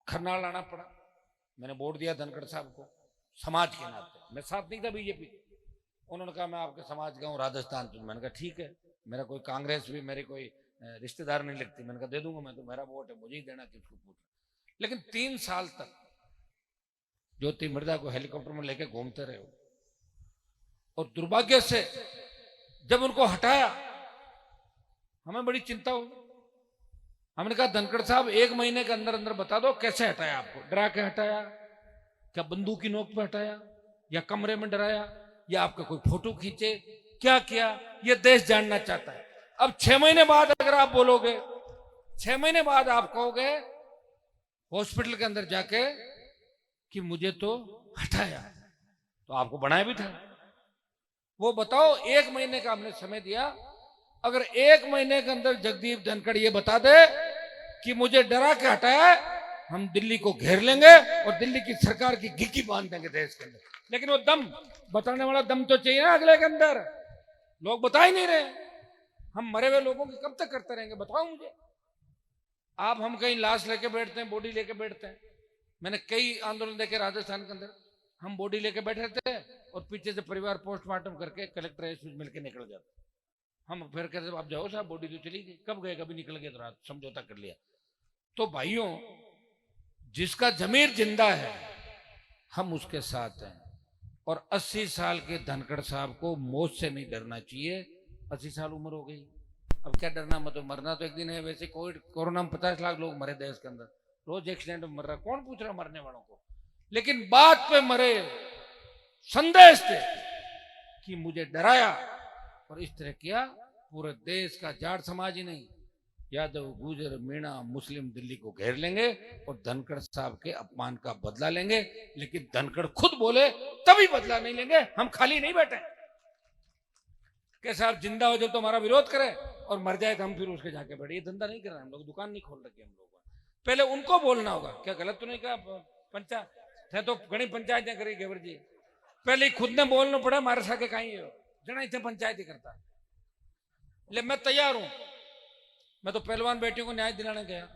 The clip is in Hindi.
खरनाल लाना पड़ा। मैंने वोट दिया धनखड़ साहब को समाज के नाते, मैं साथ नहीं था बीजेपी। उन्होंने कहा मैं आपके समाज का हूँ, राजस्थान से। मैंने कहा ठीक है, मेरा कोई कांग्रेस भी मेरी कोई रिश्तेदार नहीं लगती। मैंने कहा दे दूंगा मैं, तो मेरा वोट है, मुझे ही देना, किसको पूछना। लेकिन 3 साल तक ज्योति मृदा को हेलीकॉप्टर में लेके घूमते रहे हो, और दुर्भाग्य से जब उनको हटाया हमें बड़ी चिंता हुई। हमने कहा धनखड़ साहब 1 महीने के अंदर अंदर बता दो कैसे हटाया, आपको डरा के हटाया, क्या बंदूक की नोक पे हटाया, या कमरे में डराया, या आपका कोई फोटो खींचे, क्या किया, ये देश जानना चाहता है। अब 6 महीने बाद अगर आप बोलोगे, 6 महीने बाद आप कहोगे हॉस्पिटल के अंदर जाके कि मुझे तो हटाया, तो आपको बनाया भी था। वो बताओ, 1 महीने का हमने समय दिया। अगर 1 महीने के अंदर जगदीप धनखड़ ये बता दे कि मुझे डरा के हटाया, हम दिल्ली को घेर लेंगे और दिल्ली की सरकार की घिकी बांध देंगे देश के अंदर। लेकिन वो दम बताने वाला दम तो चाहिए ना अगले के अंदर। लोग बता ही नहीं रहे। हम मरे हुए लोगों की कब तक करते रहेंगे, बताओ मुझे आप। हम कहीं लाश लेके बैठते हैं, बॉडी लेके बैठते हैं। मैंने कई आंदोलन देखे राजस्थान के अंदर, हम बॉडी लेके बैठे थे और पीछे से परिवार पोस्टमार्टम करके कलेक्टर मिलकर निकल जाते। हम फिर कहते आप जाओ साहब, बॉडी तो चली गई, कब गए, कभी निकल गए तो रात समझौता कर लिया। तो भाइयों, जिसका जमीर जिंदा है हम उसके साथ हैं। और 80 साल के धनखड़ साहब को मौत से नहीं डरना चाहिए। 80 साल उम्र हो गई, अब क्या डरना, मतलब मरना तो एक दिन है। वैसे कोरोना में 50 लाख लोग मरे देश के अंदर, रोज एक्सीडेंट में मर रहा, कौन पूछ रहा मरने वालों को। लेकिन बात पे मरे, संदेश थे कि मुझे डराया और इस तरह किया। पूरे देश का जाट समाज ही नहीं, यादव, गुजर, मीणा, मुस्लिम दिल्ली को घेर लेंगे और धनखड़ साहब के अपमान का बदला लेंगे। लेकिन धनखड़ खुद बोले तभी बदला नहीं लेंगे, हम खाली नहीं बैठे कि साहब जिंदा हो जब तो हमारा विरोध करे और मर जाए तो हम फिर उसके जाके बैठे। ये धंधा नहीं कर रहे हम लोग, दुकान नहीं खोल रखी हम लोग। पहले उनको बोलना होगा, क्या गलत तो नहीं कहा, पंचायत है तो घनी पंचायतें करी गेवर जी, पहले ही खुद ने बोलना पड़ा मारे साके कहीं जना इतने पंचायत ही करता। ले मैं तैयार हूं, मैं तो पहलवान बेटियों को न्याय दिलाने गया।